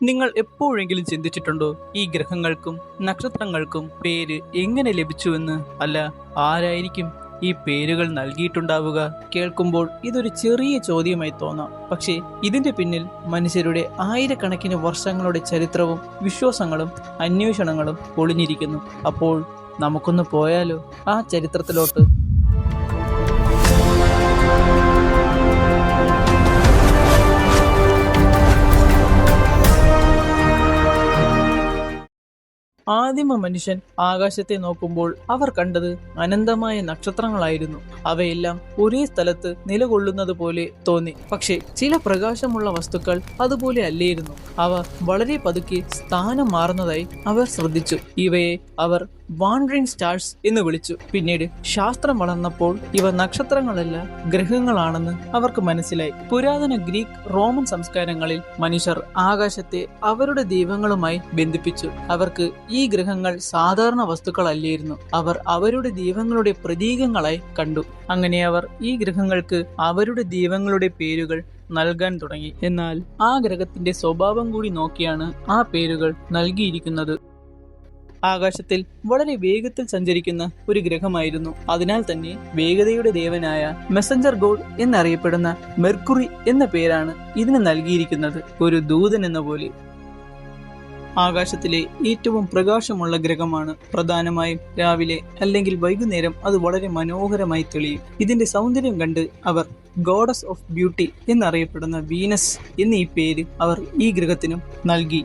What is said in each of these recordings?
നിങ്ങൾ എപ്പോഴെങ്കിലും ചിന്തിച്ചിട്ടുണ്ടോ ഈ ഗ്രഹങ്ങൾക്കും നക്ഷത്രങ്ങൾക്കും പേര് എങ്ങനെ ലഭിച്ചുവെന്ന്? അല്ല, ആരായിരിക്കും ഈ പേരുകൾ നൽകിയിട്ടുണ്ടാവുക? കേൾക്കുമ്പോൾ ഇതൊരു ചെറിയ ചോദ്യമായി തോന്നാം, പക്ഷേ ഇതിന്റെ പിന്നിൽ മനുഷ്യരുടെ ആയിരക്കണക്കിന് വർഷങ്ങളുടെ ചരിത്രവും വിശ്വാസങ്ങളും അന്വേഷണങ്ങളും ഒളിഞ്ഞിരിക്കുന്നു. അപ്പോൾ നമുക്കൊന്ന് പോയാലോ ആ ചരിത്രത്തിലോട്ട്? ആദിമ മനുഷ്യൻ ആകാശത്തെ നോക്കുമ്പോൾ അവർ കണ്ടത് അനന്തമായ നക്ഷത്രങ്ങളായിരുന്നു. അവയെല്ലാം ഒരേ സ്ഥലത്ത് നിലകൊള്ളുന്നത് പോലെ തോന്നി. പക്ഷേ ചില പ്രകാശമുള്ള വസ്തുക്കൾ അതുപോലെ അല്ലായിരുന്നു. അവ വളരെ പതുക്കെ സ്ഥാനം മാറുന്നതായി അവർ ശ്രദ്ധിച്ചു. ഇവയെ അവർ വാണ്ടറിംഗ് സ്റ്റാർസ് എന്ന് വിളിച്ചു. പിന്നീട് ശാസ്ത്രം വളർന്നപ്പോൾ ഇവ നക്ഷത്രങ്ങളല്ല, ഗ്രഹങ്ങളാണെന്ന് അവർക്ക് മനസ്സിലായി. പുരാതന ഗ്രീക്ക്, റോമൻ സംസ്കാരങ്ങളിൽ മനുഷ്യർ ആകാശത്തെ അവരുടെ ദൈവങ്ങളുമായി ബന്ധിപ്പിച്ചു. അവർക്ക് ഈ ഗ്രഹങ്ങൾ സാധാരണ വസ്തുക്കളല്ലായിരുന്നു, അവർ അവരുടെ ദൈവങ്ങളുടെ പ്രതീകങ്ങളായി കണ്ടു. അങ്ങനെ അവർ ഈ ഗ്രഹങ്ങൾക്ക് അവരുടെ ദൈവങ്ങളുടെ പേരുകൾ നൽകാൻ തുടങ്ങി. എന്നാൽ ആ ഗ്രഹത്തിന്റെ സ്വഭാവം കൂടി നോക്കിയാണ് ആ പേരുകൾ നൽകിയിരിക്കുന്നത്. ആകാശത്തിൽ വളരെ വേഗത്തിൽ സഞ്ചരിക്കുന്ന ഒരു ഗ്രഹമായിരുന്നു. അതിനാൽ തന്നെ വേഗതയുടെ ദേവനായ മെസഞ്ചർ ഗോഡ് എന്നറിയപ്പെടുന്ന മെർക്കുറി എന്ന പേരാണ് ഇതിന് നൽകിയിരിക്കുന്നത്. ഒരു ദൂതൻ എന്ന പോലെ. ആകാശത്തിലെ ഏറ്റവും പ്രകാശമുള്ള ഗ്രഹമാണ്. പ്രധാനമായും രാവിലെ അല്ലെങ്കിൽ വൈകുന്നേരം അത് വളരെ മനോഹരമായി തെളിയും. ഇതിന്റെ സൗന്ദര്യം കണ്ട് അവർ ഗോഡസ് ഓഫ് ബ്യൂട്ടി എന്നറിയപ്പെടുന്ന വീനസ് എന്നീ പേര് അവർ ഈ ഗ്രഹത്തിനും നൽകി.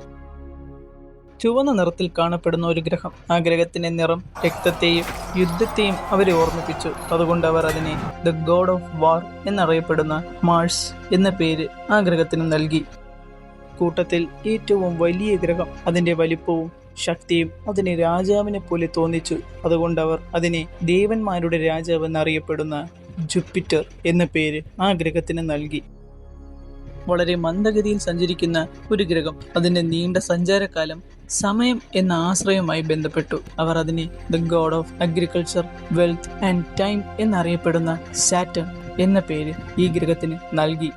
ചുവന്ന നിറത്തിൽ കാണപ്പെടുന്ന ഒരു ഗ്രഹം. ആ ഗ്രഹത്തിന്റെ നിറം രക്തത്തെയും യുദ്ധത്തെയും അവരെ ഓർമ്മിപ്പിച്ചു. അതുകൊണ്ട് അവർ അതിനെ ദ ഗോഡ് ഓഫ് വാർ എന്നറിയപ്പെടുന്ന മാഴ്സ് എന്ന പേര് ആ ഗ്രഹത്തിന് നൽകി. കൂട്ടത്തിൽ ഏറ്റവും വലിയ ഗ്രഹം, അതിന്റെ വലിപ്പവും ശക്തിയും അതിനെ രാജാവിനെ പോലെ തോന്നിച്ചു. അതുകൊണ്ട് അവർ അതിനെ ദേവന്മാരുടെ രാജാവ് എന്നറിയപ്പെടുന്ന ജുപ്പിറ്റർ എന്ന പേര് ആ ഗ്രഹത്തിന് നൽകി. വളരെ മന്ദഗതിയിൽ സഞ്ചരിക്കുന്ന ഒരു ഗ്രഹം. അതിന്റെ നീണ്ട സഞ്ചാരകാലം സമയം എന്ന ആശ്രയവുമായി ബന്ധപ്പെട്ടു. അവർ അതിനെ the God of agriculture, wealth and time എന്നറിയപ്പെടുന്ന സാറ്റൺ എന്ന പേര് ഈ ഗ്രഹത്തിന് നൽകി.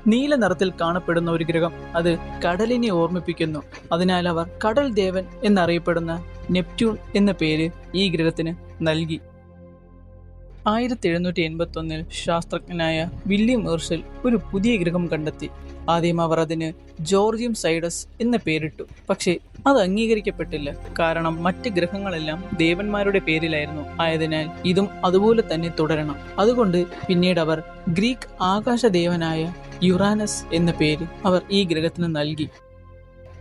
നീല നിറത്തിൽ കാണപ്പെടുന്ന ഒരു ഗ്രഹം, അത് കടലിനെ ഓർമ്മിപ്പിക്കുന്നു. അതിനാൽ അവർ കടൽ ദേവൻ എന്നറിയപ്പെടുന്ന നെപ്റ്റ്യൂൺ എന്ന പേര് ഈ ഗ്രഹത്തിന് നൽകി. 1781 ശാസ്ത്രജ്ഞനായ വില്യം എർഷൽ ഒരു പുതിയ ഗ്രഹം കണ്ടെത്തി. ആദ്യം അവർ അതിന് ജോർജിയം സൈഡസ് എന്ന പേരിട്ടു. പക്ഷേ അത് അംഗീകരിക്കപ്പെട്ടില്ല. കാരണം മറ്റ് ഗ്രഹങ്ങളെല്ലാം ദേവന്മാരുടെ പേരിലായിരുന്നു. ആയതിനാൽ ഇതും അതുപോലെ തന്നെ തുടരണം. അതുകൊണ്ട് പിന്നീട് അവർ ഗ്രീക്ക് ആകാശദേവനായ യുറാനസ് എന്ന പേര് അവർ ഈ ഗ്രഹത്തിന് നൽകി.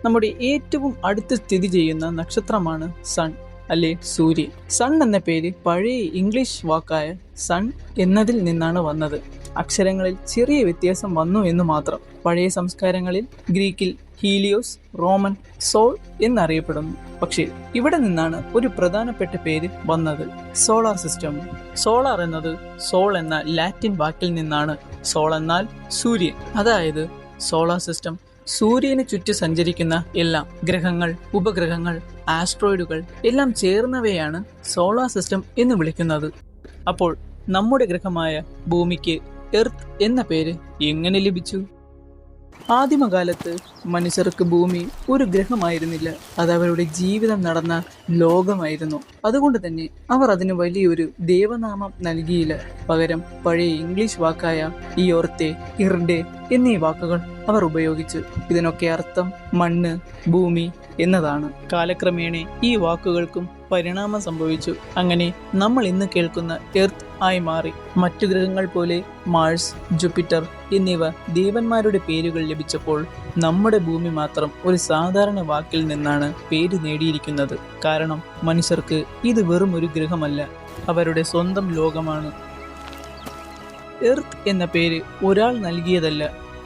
നമ്മുടെ ഏറ്റവും അടുത്ത് സ്ഥിതി ചെയ്യുന്ന നക്ഷത്രമാണ് സൺ, അല്ലെ സൂര്യൻ. സൺ എന്ന പേര് പഴയ ഇംഗ്ലീഷ് വാക്കായ സൺ എന്നതിൽ നിന്നാണ് വന്നത്. അക്ഷരങ്ങളിൽ ചെറിയ വ്യത്യാസം വന്നു എന്ന് മാത്രം. പഴയ സംസ്കാരങ്ങളിൽ ഗ്രീക്കിൽ ഹീലിയോസ്, റോമൻ സോൾ എന്നറിയപ്പെടുന്നു. പക്ഷേ ഇവിടെ നിന്നാണ് ഒരു പ്രധാനപ്പെട്ട പേര് വന്നത്, സോളാർ സിസ്റ്റം. സോളാർ എന്നത് സോൾ എന്ന ലാറ്റിൻ വാക്കിൽ നിന്നാണ്. സോൾ എന്നാൽ സൂര്യൻ. അതായത് സോളാർ സിസ്റ്റം സൂര്യന് ചുറ്റി സഞ്ചരിക്കുന്ന എല്ലാം, ഗ്രഹങ്ങൾ, ഉപഗ്രഹങ്ങൾ, ആസ്ട്രോയിഡുകൾ എല്ലാം ചേർന്നവയാണ് സോളാർ സിസ്റ്റം എന്ന് വിളിക്കുന്നത്. അപ്പോൾ നമ്മുടെ ഗ്രഹമായ ഭൂമിക്ക് എർത്ത് എന്ന പേര് എങ്ങനെ ലഭിച്ചു? ആദിമകാലത്ത് മനുഷ്യർക്ക് ഭൂമി ഒരു ഗ്രഹമായിരുന്നില്ല, അത് അവരുടെ ജീവിതം നടന്ന ലോകമായിരുന്നു. അതുകൊണ്ട് തന്നെ അവർ അതിന് വലിയൊരു ദേവനാമം നൽകിയില്ല. പകരം പഴയ ഇംഗ്ലീഷ് വാക്കായ ഇയോർത്തെ, ഇർഡെ എന്നീ വാക്കുകൾ അവർ ഉപയോഗിച്ചു. ഇതിനൊക്കെ അർത്ഥം മണ്ണ്, ഭൂമി എന്നതാണ്. കാലക്രമേണ ഈ വാക്കുകൾക്കും പരിണാമം സംഭവിച്ചു. അങ്ങനെ നമ്മൾ ഇന്ന് കേൾക്കുന്ന എർത്ത് ആയി മാറി. മറ്റു ഗ്രഹങ്ങൾ പോലെ മാഴ്സ്, ജുപ്പിറ്റർ എന്നിവ ദേവന്മാരുടെ പേരുകൾ ലഭിച്ചപ്പോൾ നമ്മുടെ ഭൂമി മാത്രം ഒരു സാധാരണ വാക്കിൽ നിന്നാണ് പേര് നേടിയിരിക്കുന്നത്. കാരണം മനുഷ്യർക്ക് ഇത് വെറും ഒരു ഗ്രഹമല്ല, അവരുടെ സ്വന്തം ലോകമാണ്. എർത്ത് എന്ന പേര് ഒരാൾ നൽകിയതല്ല,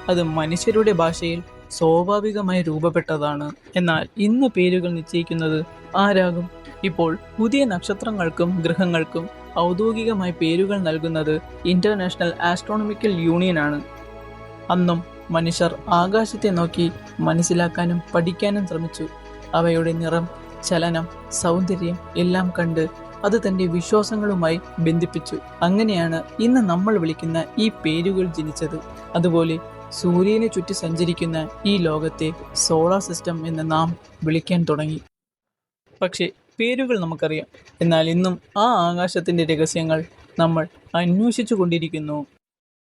അത് മനുഷ്യരുടെ ഭാഷയിൽ സ്വാഭാവികമായി രൂപപ്പെട്ടതാണ്. എന്നാൽ ഇന്ന് പേരുകൾ നിശ്ചയിക്കുന്നത് ആരാകും? ഇപ്പോൾ പുതിയ നക്ഷത്രങ്ങൾക്കും ഗ്രഹങ്ങൾക്കും ഔദ്യോഗികമായി പേരുകൾ നൽകുന്നത് ഇന്റർനാഷണൽ ആസ്ട്രോണമിക്കൽ യൂണിയൻ ആണ്. അന്നും മനുഷ്യർ ആകാശത്തെ നോക്കി മനസ്സിലാക്കാനും പഠിക്കാനും ശ്രമിച്ചു. അവയുടെ നിറം, ചലനം, സൗന്ദര്യം എല്ലാം കണ്ട് അത് തന്റെ വിശ്വാസങ്ങളുമായി ബന്ധിപ്പിച്ചു. അങ്ങനെയാണ് ഇന്ന് നമ്മൾ വിളിക്കുന്ന ഈ പേരുകൾ ജനിച്ചത്. അതുപോലെ സൂര്യനെ ചുറ്റി സഞ്ചരിക്കുന്ന ഈ ലോകത്തെ സോളാർ സിസ്റ്റം എന്ന് നാം വിളിക്കാൻ തുടങ്ങി. പക്ഷേ പേരുകൾ നമുക്കറിയാം, എന്നാൽ ഇന്നും ആ ആകാശത്തിൻ്റെ രഹസ്യങ്ങൾ നമ്മൾ അന്വേഷിച്ചു കൊണ്ടിരിക്കുന്നു.